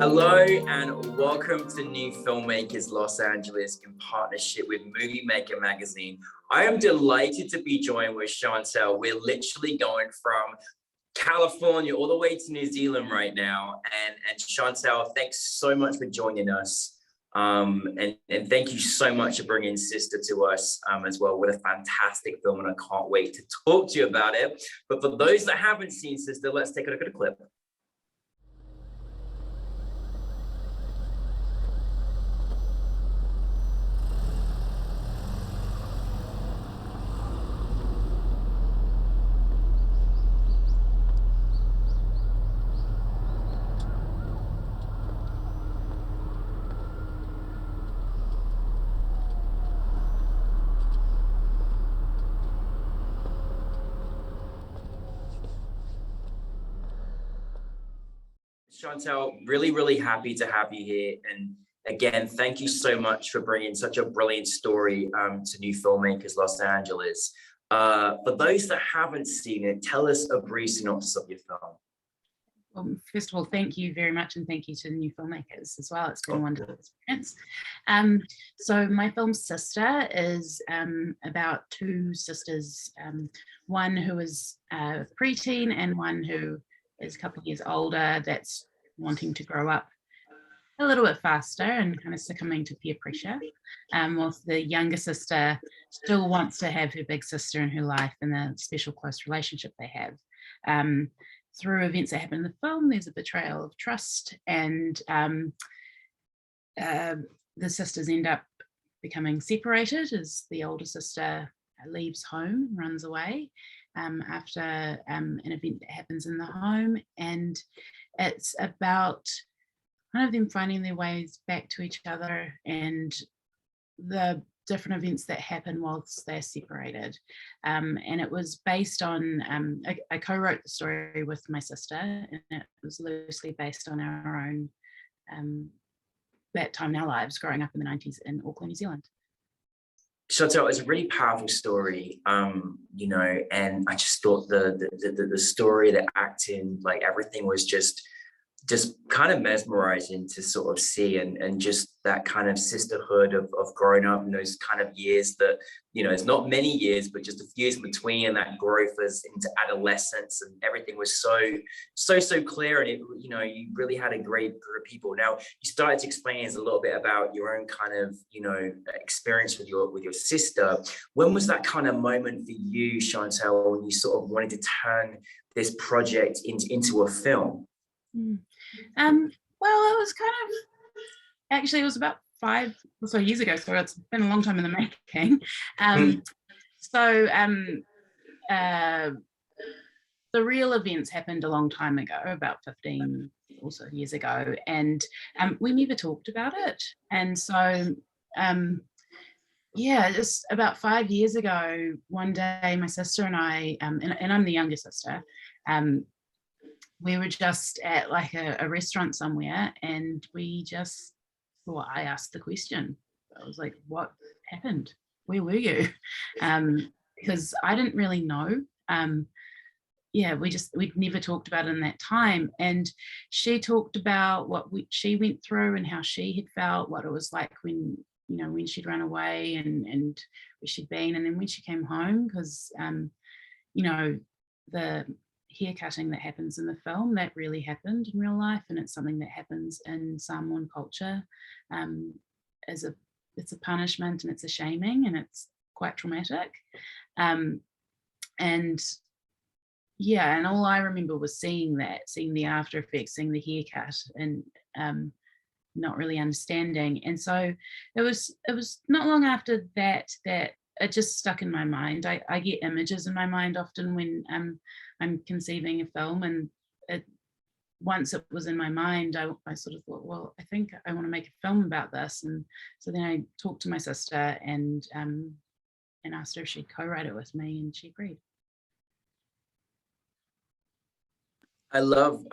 Hello and welcome to New Filmmakers Los Angeles in partnership with Movie Maker magazine. I am delighted to be joined with Chantelle. We're literally going from California all the way to New Zealand right now. And Chantelle, thanks so much for joining us. And thank you so much for bringing Sista to us as well. What a fantastic film, and I can't wait to talk to you about it. But for those that haven't seen Sista, let's take a look at a clip. Chantelle, really happy to have you here. And again, thank you so much for bringing such a brilliant story to New Filmmakers Los Angeles. For those that haven't seen it, tell us a brief synopsis of your film. Well, first of all, thank you very much, and thank you to New Filmmakers as well. It's been a wonderful experience. So my film Sista is about two sisters, one who is a preteen and one who is a couple of years older, that's wanting to grow up a little bit faster and kind of succumbing to peer pressure. Whilst the younger sister still wants to have her big sister in her life and the special close relationship they have. Through events that happen in the film, there's a betrayal of trust, and the sisters end up becoming separated as the older sister leaves home, runs away after an event that happens in the home. And it's about kind of them finding their ways back to each other and the different events that happen whilst they're separated. And it was based on, I co-wrote the story with my sister, and it was loosely based on our own, that time in our lives growing up in the 90s in Auckland, New Zealand. Chantelle, it's a really powerful story, you know, and I just thought the story, the acting, like everything was just kind of mesmerizing to sort of see, and just that kind of sisterhood of growing up in those kind of years that, you know, it's not many years, but just a few years between, and that growth as into adolescence, and everything was so clear. And it, you know, you really had a great group of people. Now you started to explain us a little bit about your own kind of, you know, experience with your sister. When was that kind of moment for you, Chantelle, when you sort of wanted to turn this project into a film? Well, it was kind of, actually it was about 5 or so years ago, so it's been a long time in the making. The real events happened a long time ago, about 15 or so years ago, and we never talked about it. And so yeah, just about 5 years ago, one day my sister and I, and I'm the younger sister, we were just at like a restaurant somewhere, and I asked the question. I was like, what happened? Where were you? Because I didn't really know. Yeah, we'd never talked about it in that time. And she talked about what she went through and how she had felt, what it was like when, you know, when she'd run away and where she'd been. And then when she came home, because, you know, the hair cutting that happens in the film, that really happened in real life, and it's something that happens in Samoan culture it's a punishment, and it's a shaming, and it's quite traumatic. And yeah, and all I remember was seeing the after effects, seeing the haircut, and not really understanding. And so it was not long after that it just stuck in my mind. I get images in my mind often when I'm conceiving a film, and once it was in my mind, I sort of thought, well, I think I want to make a film about this. And so then I talked to my sister and asked her if she'd co-write it with me, and she agreed. I love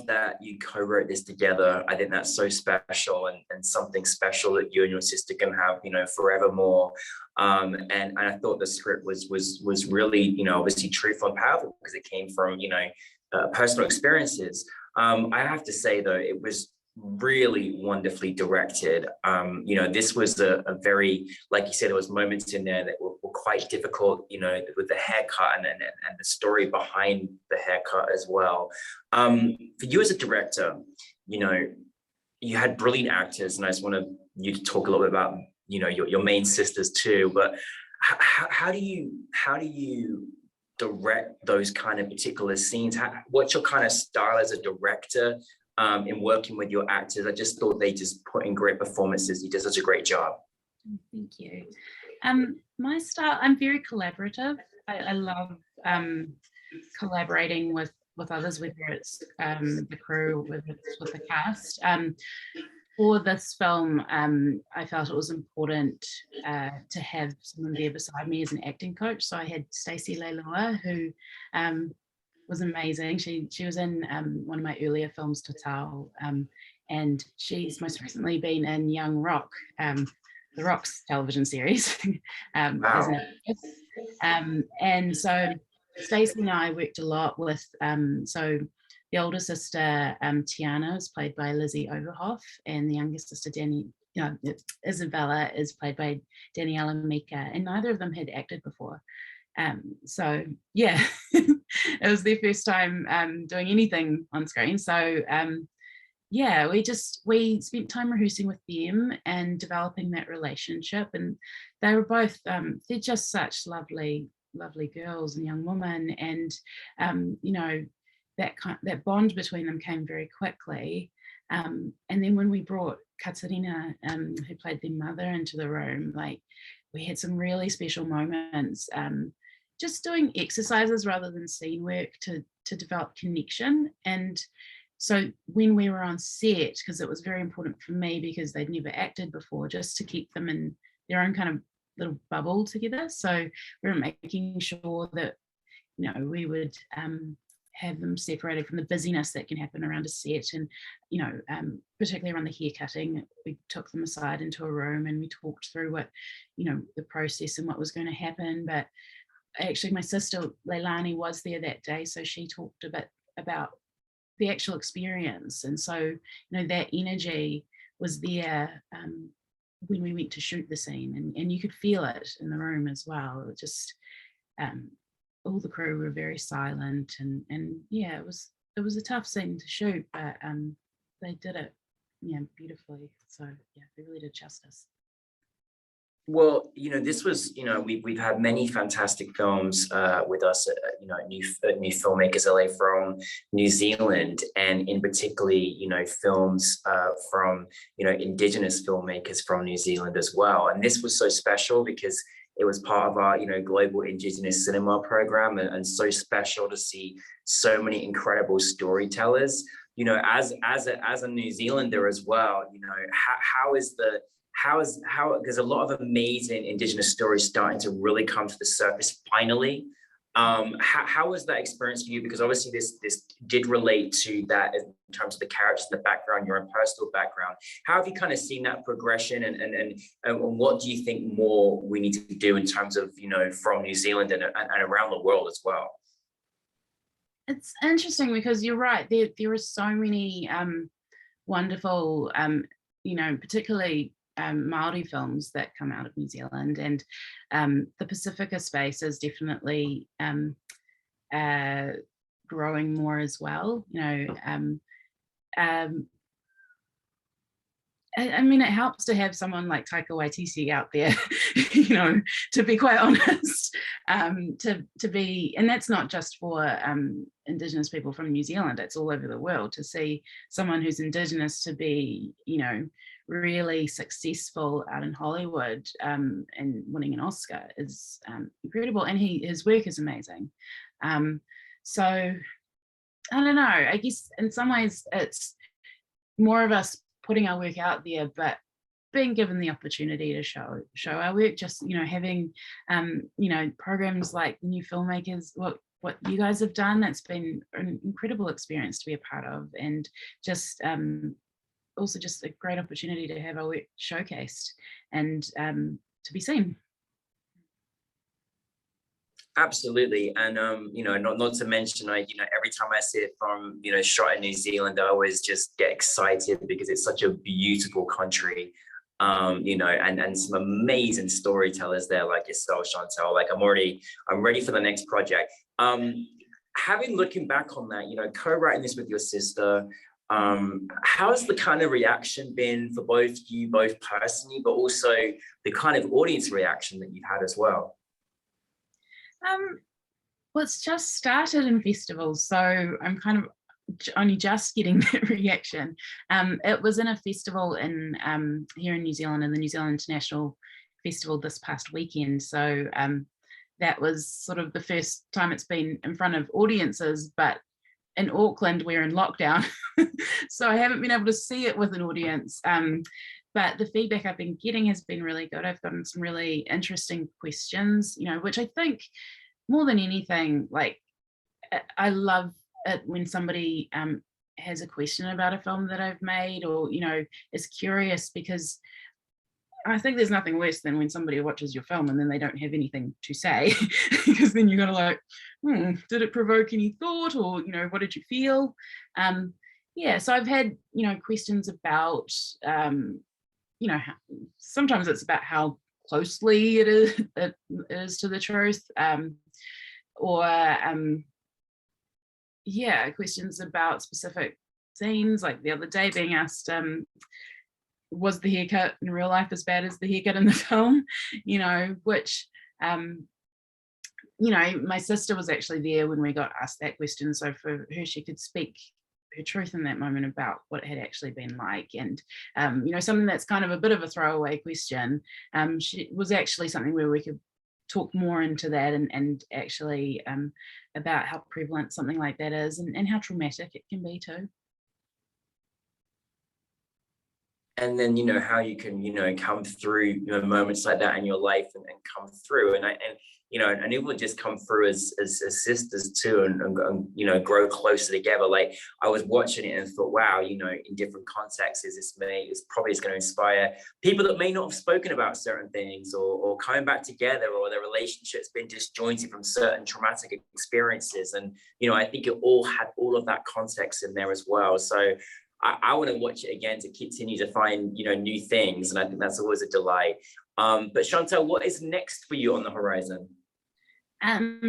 that you co-wrote this together. I think that's so special, and something special that you and your sister can have, you know, forevermore. And I thought the script was really, you know, obviously truthful and powerful because it came from, you know, personal experiences. I have to say though, it was really wonderfully directed. You know, this was a very, like you said, there was moments in there that were quite difficult, you know, with the haircut and the story behind the haircut as well. For you as a director, you know, you had brilliant actors, and I just want you to talk a little bit about, you know, your main sisters too, but how do you direct those kind of particular scenes? What's your kind of style as a director in working with your actors? I just thought they just put in great performances. You did such a great job. Thank you. My style, I'm very collaborative. I love collaborating with others, whether it's the crew, whether it's with the cast. For this film, I felt it was important to have someone there beside me as an acting coach. So I had Stacey Leilua, who was amazing. She was in one of my earlier films, Total, and she's most recently been in Young Rock, the Rock's television series. Wow. And so Stacey and I worked a lot with, so the older sister, Tiana, is played by Lizzie Overhoff, and the younger sister, Isabella, is played by Daniela Mecca, and neither of them had acted before. So yeah, it was their first time doing anything on screen. So yeah, we spent time rehearsing with them and developing that relationship, and they were both, they're just such lovely girls and young women, and you know, that bond between them came very quickly. And then when we brought Katarina, who played their mother, into the room, like, we had some really special moments, just doing exercises rather than scene work to develop connection. And so when we were on set, because it was very important for me because they'd never acted before, just to keep them in their own kind of little bubble together. So we were making sure that, you know, we would have them separated from the busyness that can happen around a set. And, you know, particularly around the hair cutting, we took them aside into a room and we talked through what, you know, the process and what was going to happen. But actually my sister Leilani was there that day, so she talked a bit about the actual experience. And so, you know, that energy was there when we went to shoot the scene, and you could feel it in the room as well. It just, all the crew were very silent, and yeah, it was a tough scene to shoot, but they did it, yeah, beautifully. So yeah, they really did justice. Well, you know, this was, you know, we've had many fantastic films with us, you know, new Filmmakers LA from New Zealand, and in particularly, you know, films from, you know, Indigenous filmmakers from New Zealand as well. And this was so special because it was part of our, you know, global Indigenous cinema program, and so special to see so many incredible storytellers. You know, as a New Zealander as well, you know, because a lot of amazing Indigenous stories starting to really come to the surface finally. How was that experience for you? Because obviously this did relate to that in terms of the characters and the background, your own personal background. How have you kind of seen that progression, and what do you think more we need to do in terms of, you know, from New Zealand and around the world as well? It's interesting because you're right, there are so many wonderful, you know, particularly Māori films that come out of New Zealand, and the Pacifica space is definitely growing more as well. You know, I mean, it helps to have someone like Taika Waititi out there, you know, to be quite honest, to be, and that's not just for Indigenous people from New Zealand, it's all over the world. To see someone who's Indigenous to be, you know, really successful out in Hollywood and winning an Oscar is incredible, and his work is amazing. So I don't know, I guess in some ways it's more of us putting our work out there, but being given the opportunity to show our work. Just, you know, having you know, programs like New Filmmakers, what you guys have done, that's been an incredible experience to be a part of, and just also just a great opportunity to have our work showcased and to be seen. Absolutely. And, you know, not to mention, you know, every time I see it from, you know, shot in New Zealand, I always just get excited because it's such a beautiful country, you know, and some amazing storytellers there like yourself, Chantelle. Like I'm ready for the next project. Having looking back on that, you know, co-writing this with your sister, how's the kind of reaction been for both personally, but also the kind of audience reaction that you've had as well? Well, it's just started in festivals, so I'm kind of only just getting that reaction. It was in a festival in here in New Zealand, in the New Zealand International Festival this past weekend. So that was sort of the first time it's been in front of audiences, but in Auckland, we're in lockdown. So I haven't been able to see it with an audience. But the feedback I've been getting has been really good. I've gotten some really interesting questions, you know, which I think more than anything, like I love it when somebody has a question about a film that I've made, or, you know, is curious, because I think there's nothing worse than when somebody watches your film and then they don't have anything to say, because then you're gonna like, did it provoke any thought, or, you know, what did you feel? Yeah, so I've had, you know, questions about, you know, sometimes it's about how closely it is to the truth, or yeah, questions about specific scenes, like the other day being asked, was the haircut in real life as bad as the haircut in the film? You know, which, you know, my sister was actually there when we got asked that question, so for her, she could speak her truth in that moment about what it had actually been like. And you know, something that's kind of a bit of a throwaway question, she was actually something where we could talk more into that, and actually about how prevalent something like that is, and how traumatic it can be too. And then, you know, how you can, you know, come through, you know, moments like that in your life, and come through, and you know, and it will just come through as sisters too, and you know, grow closer together. Like I was watching it and thought, wow, you know, in different contexts, it's probably going to inspire people that may not have spoken about certain things, or coming back together, or their relationships been disjointed from certain traumatic experiences. And, you know, I think it all had all of that context in there as well. So I want to watch it again to continue to find, you know, new things. And I think that's always a delight. But Chantelle, what is next for you on the horizon?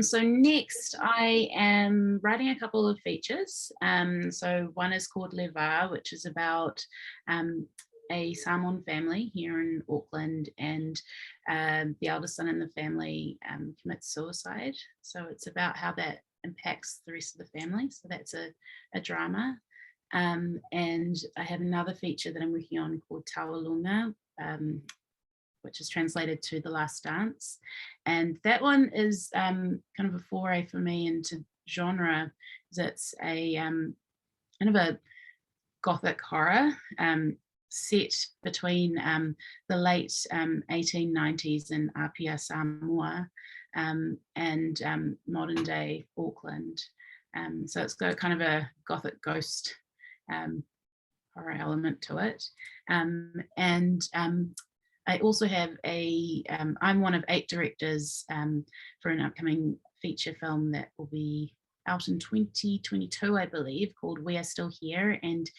So next I am writing a couple of features. So one is called Levar, which is about a Samoan family here in Auckland, and the eldest son in the family commits suicide. So it's about how that impacts the rest of the family. So that's a drama. And I have another feature that I'm working on called Tawalunga, which is translated to The Last Dance. And that one is kind of a foray for me into genre. It's a kind of a gothic horror set between the late 1890s in Apia, Samoa, and modern day Auckland. So it's got kind of a gothic ghost horror element to it. And I also have I'm one of 8 directors for an upcoming feature film that will be out in 2022, I believe, called We Are Still Here. And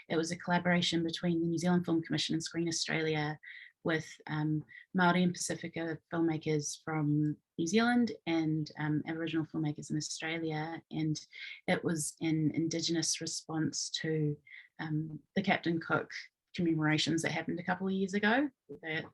it was a collaboration between the New Zealand Film Commission and Screen Australia, with Māori and Pacifica filmmakers from New Zealand, and Aboriginal filmmakers in Australia. And it was an Indigenous response to the Captain Cook commemorations that happened a couple of years ago.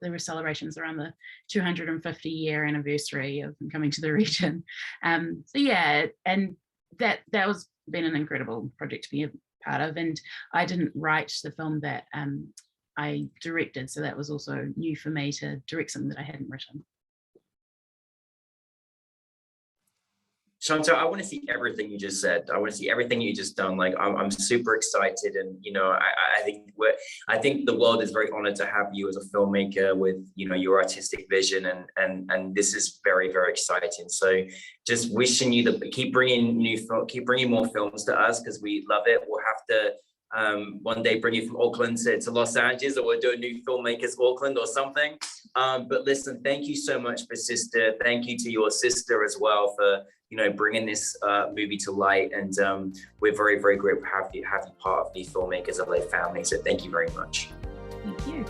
There were celebrations around the 250-year anniversary of them coming to the region. So yeah, and that was been an incredible project to be a part of. And I didn't write the film that I directed, so that was also new for me to direct something that I hadn't written. Chantelle, I want to see everything you just said. I want to see everything you just done. Like I'm super excited, and you know, I think the world is very honored to have you as a filmmaker with, you know, your artistic vision, and this is very, very exciting. So just wishing you keep bringing more films to us, because we love it. We'll have to one day bring you from Auckland to Los Angeles, or we'll do a new Filmmakers Auckland or something. But listen, thank you so much for Sista. Thank you to your sister as well for, you know, bringing this movie to light. And we're very, very grateful to have you part of the Filmmakers LA family. So thank you very much. Thank you.